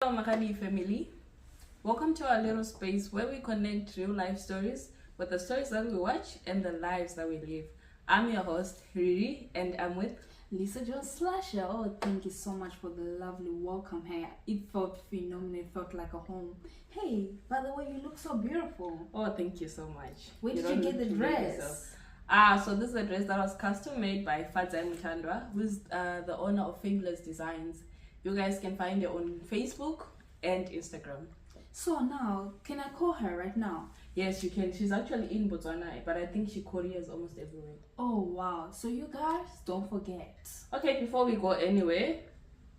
Hello, Makadi family. Welcome to our little space where we connect real life stories with the stories that we watch and the lives that we live. I'm your host, Riri, and I'm with Lisa Jones Slasher. Oh, thank you so much for the lovely welcome here. It felt phenomenal. It felt like a home. Hey, by the way, you look so beautiful. Oh, thank you so much. Where did you get the dress? So this is a dress that was custom made by Fadzai Mutandwa, who's the owner of Fabulous Designs. You guys can find her on Facebook and Instagram. So now, can I call her right now? Yes, you can. She's actually in Botswana, but I think she couriers almost everywhere. Oh, wow. So you guys, don't forget. Okay, before we go anywhere,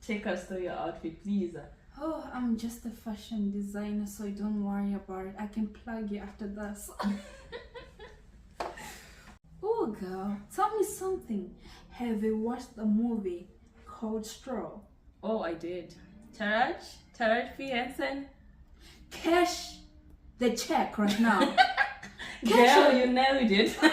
take us through your outfit, please. Oh, I'm just a fashion designer, so don't worry about it. I can plug you after this. Oh, girl, tell me something. Have you watched the movie called Straw? Oh, I did. Taraj P. Henson. Cash the check right now. Girl, you nailed it. I'm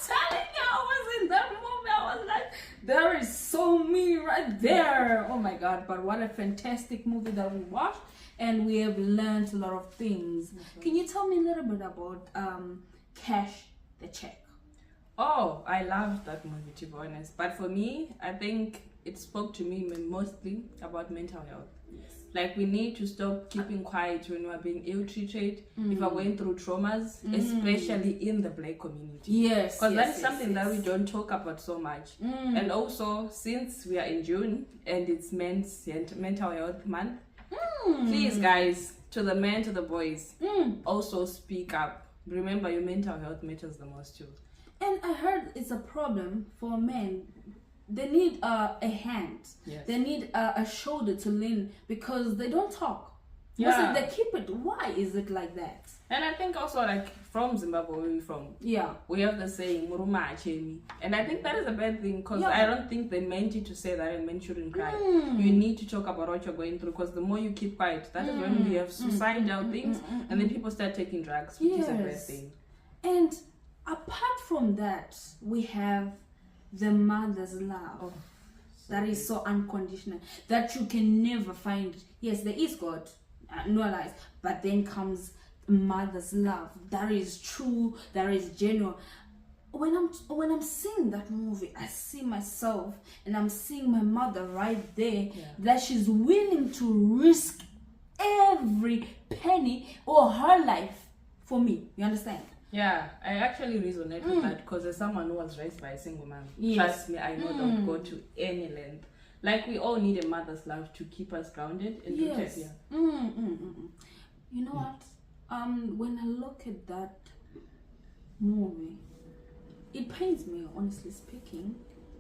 telling you, I was in that movie. I was like, there is so me right there. Oh my god, but what a fantastic movie that we watched, and we have learned a lot of things. Can you tell me a little bit about Cash the Check? Oh, I loved that movie, to be honest. But for me, I think it spoke to me mostly about mental health. Yes. Like, we need to stop keeping quiet when we're being ill-treated, if we're going through traumas, especially in the Black community. Yes. Because that is something that we don't talk about so much. And also, since we are in June and it's Men's Mental Health Month, please, guys, to the men, to the boys, also speak up. Remember, your mental health matters the most too. And I heard it's a problem for men. They need a hand. Yes. They need a shoulder to lean because they don't talk. Yeah. They keep it. Why is it like that? And I think also, like, from Zimbabwe, where we're from, we have the saying, "Muruma achemi," and I think that is a bad thing because I don't think they meant it to say that and men shouldn't cry. You need to talk about what you're going through because the more you keep quiet, that is when we have suicidal things, and then people start taking drugs, which is a bad thing. And apart from that, we have the mother's love that is so unconditional that you can never find. Yes, there is God, no lies, but then comes mother's love that is true, that is genuine. When I'm seeing that movie, I see myself and I'm seeing my mother right there, that she's willing to risk every penny or her life for me. You understand? Yeah, I actually resonate with that because as someone who was raised by a single mom, trust me, I know that would go to any length. Like, we all need a mother's love to keep us grounded and rooted. You know what? When I look at that movie, it pains me, honestly speaking,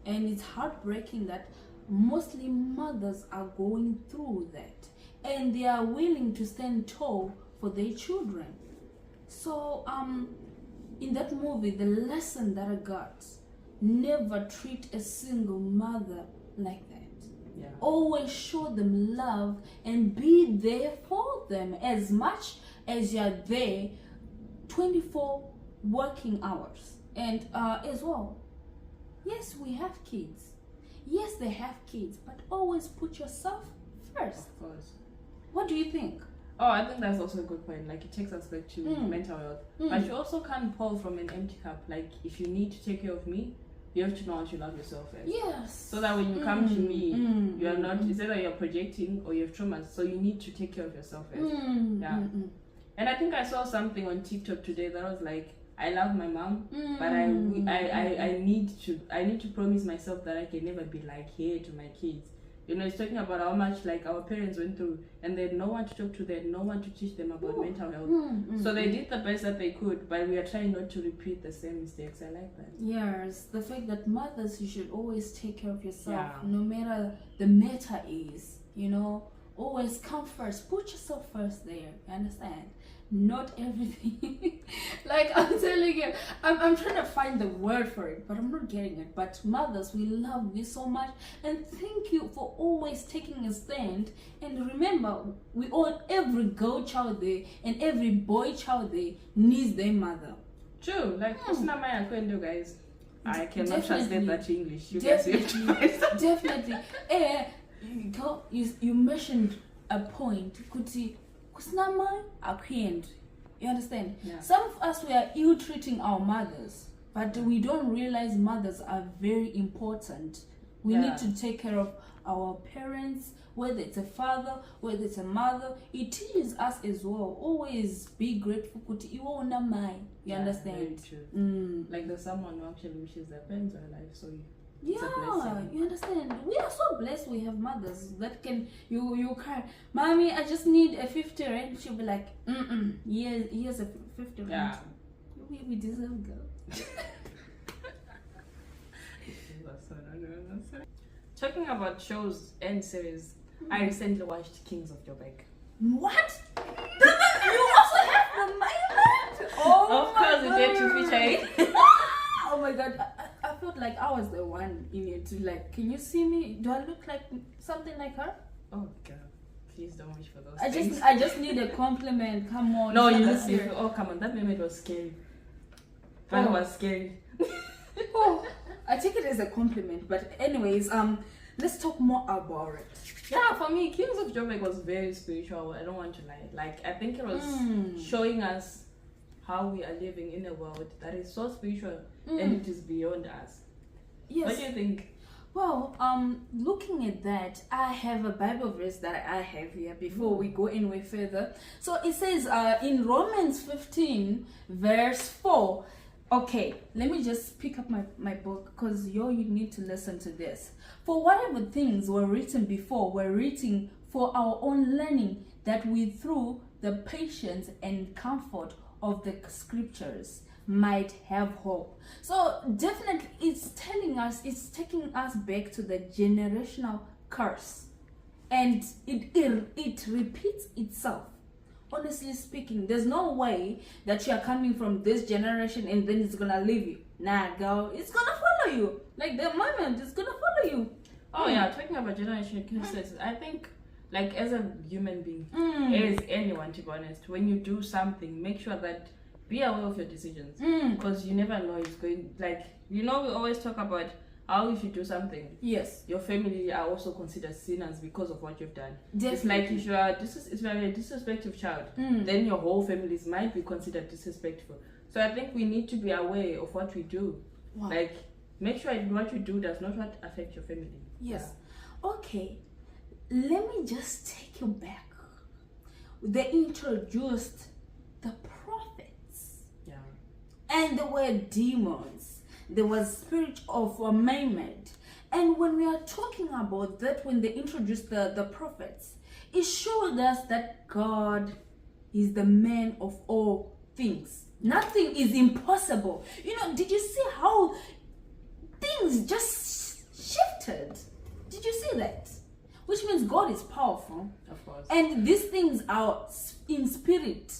and it's heartbreaking that mostly mothers are going through that, and they are willing to stand tall for their children. So, in that movie, the lesson that I got: never treat a single mother like that. Yeah. Always show them love and be there for them as much as you're there 24 working hours. And as well, yes, we have kids. Yes, they have kids, but always put yourself first. Of course. What do you think? Oh, I think that's also a good point. Like, it takes us back to mental health. But you also can't pour from an empty cup. Like, if you need to take care of me, you have to know how to love yourself first. Yes. So that when you come to me, you are not, it's either you're projecting or you have traumas. So you need to take care of yourself first. And I think I saw something on TikTok today that was like, I love my mom, but I need to promise myself that I can never be like here to my kids. You know, it's talking about how much, like, our parents went through, and they had no one to talk to, they had no one to teach them about mental health. So they did the best that they could, but we are trying not to repeat the same mistakes. I like that. Yes, the fact that mothers, you should always take care of yourself, no matter the matter is, you know, always come first. Put yourself first there, you understand? Not everything. Like, I'm telling you, I'm trying to find the word for it, but I'm not getting it. But mothers, we love you so much, and thank you for always taking a stand. And remember, we all, every girl child there and every boy child there needs their mother. True. Like, guys, I cannot translate that to English. You guys have to Definitely. You mentioned a point kuti kusina mai akuendi. You understand? Yeah. Some of us, we are ill-treating our mothers, but we don't realize mothers are very important. We need to take care of our parents, whether it's a father, whether it's a mother. It teaches us as well. Always be grateful. You understand? Very true. Like there's someone who actually wishes their parents were alive, so it's a blessing. You understand? We are so blessed. We have mothers that can you cry, mommy, I just need a 50 rand. She'll be like, here's a 50 rand. Yeah. We deserve girl. Talking about shows and series, I recently watched Kings of Joburg. What? You also have the Mainland? Oh, of course, it did to feature. Oh my god, I felt like I was the one in it. Like, can you see me? Do I look like something like her? Oh god, please don't wish for those things. I just need a compliment. Come on. No, you look beautiful. Oh come on, that moment was scary. That was scary. Oh, I take it as a compliment. But anyways, let's talk more about it. Yeah, for me, Kings of Joburg was very spiritual. I don't want to lie. Like, I think it was showing us how we are living in a world that is so spiritual and it is beyond us. Yes. What do you think? Well, looking at that, I have a Bible verse that I have here before we go any way further. So it says in Romans 15, verse 4. Okay, let me just pick up my book because you need to listen to this. For whatever things were written before were written for our own learning, that we through the patience and comfort of the scriptures might have hope. So definitely it's telling us, it's taking us back to the generational curse, and it repeats itself. Honestly speaking, there's no way that you are coming from this generation and then it's gonna leave you. Nah, girl, it's gonna follow you. Like the moment, it's gonna follow you. Oh yeah, talking about generation curses, I think, like as a human being, as anyone, to be honest, when you do something, make sure that be aware of your decisions, because you never know it's going. Like, you know, we always talk about how if you do something, yes, your family are also considered sinners because of what you've done. Definitely. It's like if you are a disrespectful child, then your whole families might be considered disrespectful. So I think we need to be aware of what we do. Wow. Like, make sure what you do does not affect your family. Yes. Yeah. Okay. Let me just take you back. They introduced the prophets. Yeah. And there were demons. There was spirit of Maimad. And when we are talking about that, when they introduced the prophets, it showed us that God is the man of all things. Nothing is impossible. You know, did you see how things just shifted? Did you see that? Which means God is powerful. Of course. And these things are in spirit.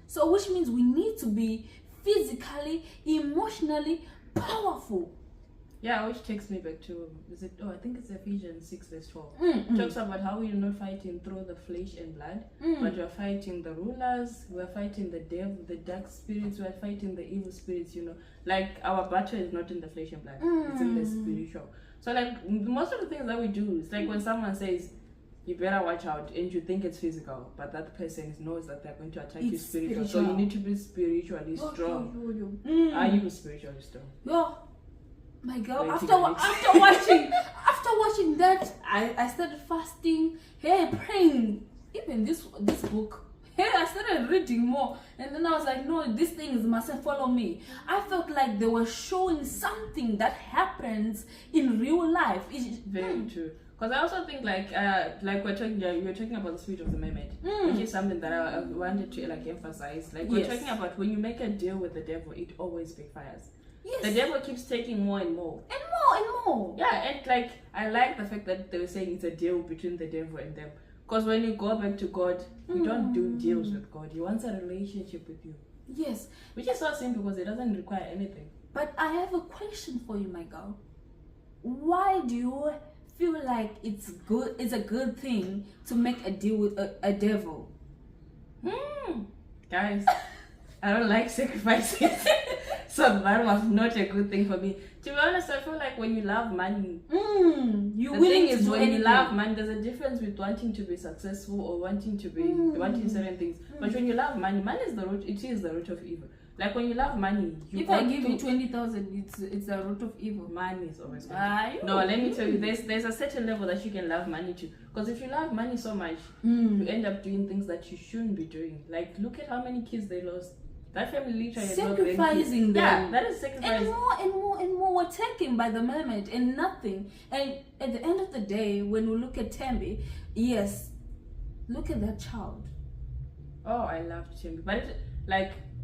So which means we need to be physically, emotionally powerful. Yeah, which takes me back to, I think it's Ephesians 6 verse 12. Talks about how we're not fighting through the flesh and blood, but we're fighting the rulers, we're fighting the devil, the dark spirits, we're fighting the evil spirits, you know. Like, our battle is not in the flesh and blood, it's in the spiritual. So like, most of the things that we do, it's like when someone says, you better watch out, and you think it's physical, but that person knows that they're going to attack you spiritual. So you need to be spiritually strong. Are you spiritually strong? Yeah. My girl, after watching that, I started fasting, praying. Even this book, I started reading more, and then I was like, no, these things mustn't follow me. I felt like they were showing something that happens in real life. It's very true. Because I also think like we were talking about the spirit of the mermaid, which is something that I wanted to emphasize. Like, we're talking about when you make a deal with the devil, it always backfires. Yes. The devil keeps taking more and more. And more and more. Yeah, and like, I like the fact that they were saying it's a deal between the devil and them. Because when you go back to God, you don't do deals with God. He wants a relationship with you. Yes. Which is so simple because it doesn't require anything. But I have a question for you, my girl. Why do you feel like it's a good thing to make a deal with a devil? Guys, I don't like sacrifices. So that was not a good thing for me. To be honest, I feel like when you love money, you willing to do when anything. you love money, there's a difference with wanting to be successful or wanting to be wanting certain things. But when you love money, money is the root. It is the root of evil. Like when you love money, if I give you 20,000, it's the root of evil. Money is always good. No, let me tell you, there's a certain level that you can love money to. Because if you love money so much, you end up doing things that you shouldn't be doing. Like look at how many kids they lost. That family literally sacrificing them. Yeah, that is sacrificing. And more were taken by the mermaid and nothing. And at the end of the day, when we look at Tembi, yes, look at that child. Oh, I loved Tembi, but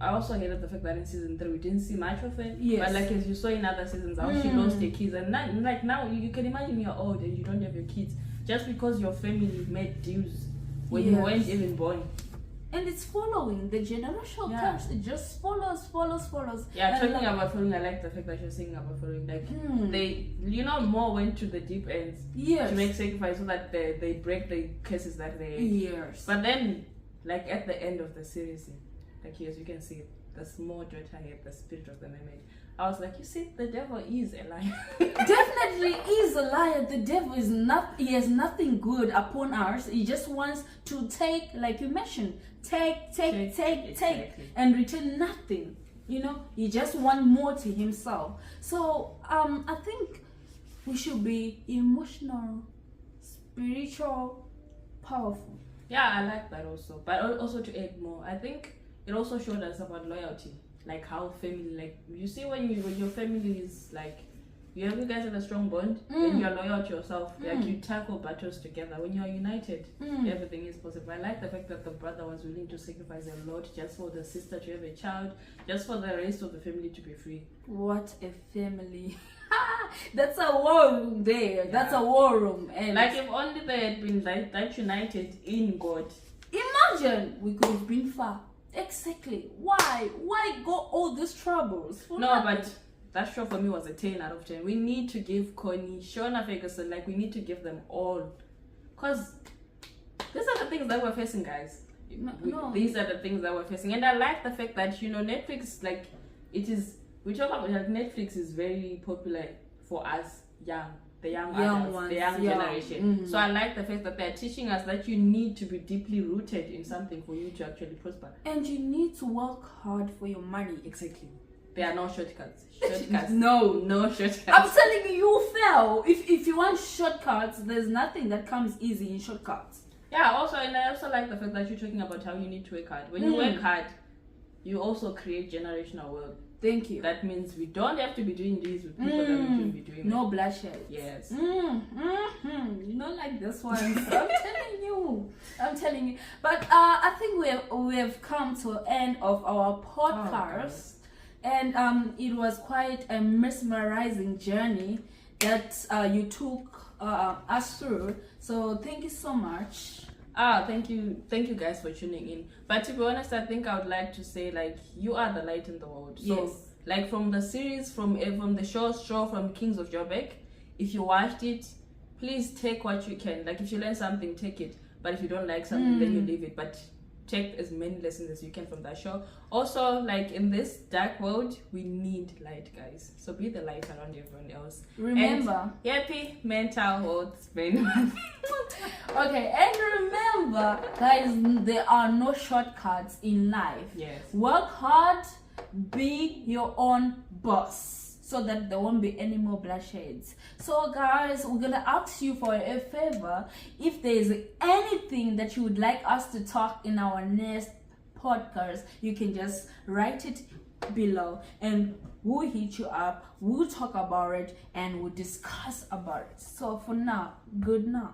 I also hated the fact that in season 3 we didn't see much of it. Yes. But like as you saw in other seasons, how she lost her kids, and now you can imagine you're old and you don't have your kids just because your family made deals when you weren't even born. And it's following the generational curse. It just follows. Yeah, talking about following, I like the fact that you're saying about following. Like they, more went to the deep ends to make sacrifice so that they break the curses that they. Yes. But then, like at the end of the series, like yes, you can see the small daughter had the spirit of the mermaid. I was like, you see, the devil is a liar. Definitely is a liar. The devil is not. He has nothing good upon us. He just wants to take, like you mentioned, take, and return nothing. He just wants more to himself. So I think we should be emotional, spiritual, powerful. Yeah, I like that also. But also to add more, I think it also showed us about loyalty. Like how family, like you see when your family is like you guys have a strong bond, then you're loyal to yourself. Like you tackle battles together. When you're united, everything is possible. I like the fact that the brother was willing to sacrifice a lot just for the sister to have a child, just for the rest of the family to be free. What a family. That's a war room there. That's a war room. And like if only they had been that united in God. Imagine we could have been far. Exactly. Why go all these troubles? But that show for me was a 10 out of 10. We need to give Connie, Shona Ferguson, we need to give them all. Because these are the things that we're facing, guys. These are the things that we're facing. And I like the fact that, Netflix, we talk about Netflix is very popular for us the young adults, the young generation. So I like the fact that they're teaching us that you need to be deeply rooted in something for you to actually prosper. And you need to work hard for your money. Exactly. There are no shortcuts. No shortcuts. I'm telling you fail. If you want shortcuts, there's nothing that comes easy in shortcuts. Yeah, also, and I also like the fact that you're talking about how you need to work hard. When you work hard, you also create generational wealth. Thank you. That means we don't have to be doing this with people that we shouldn't be doing. No bloodshed. Yes. Like this one. I'm telling you. But I think we have come to the end of our podcast, and it was quite a mesmerizing journey that you took us through. So thank you so much. Thank you guys for tuning in. But to be honest, I think I would like to say you are the light in the world. So from the series, from the show from Kings of Joburg, if you watched it, please take what you can. If you learn something, take it. But if you don't like something, then you leave it. But take as many lessons as you can from that show. Also, in this dark world, we need light, guys. So be the light around everyone else. Remember, and happy mental health. Okay, and remember, guys, there are no shortcuts in life. Yes. Work hard, be your own boss, so that there won't be any more bloodsheds. So guys, we're gonna ask you for a favor. If there's anything that you would like us to talk in our next podcast, you can just write it below and we'll hit you up, we'll talk about it, and we'll discuss about it. So for now, good night.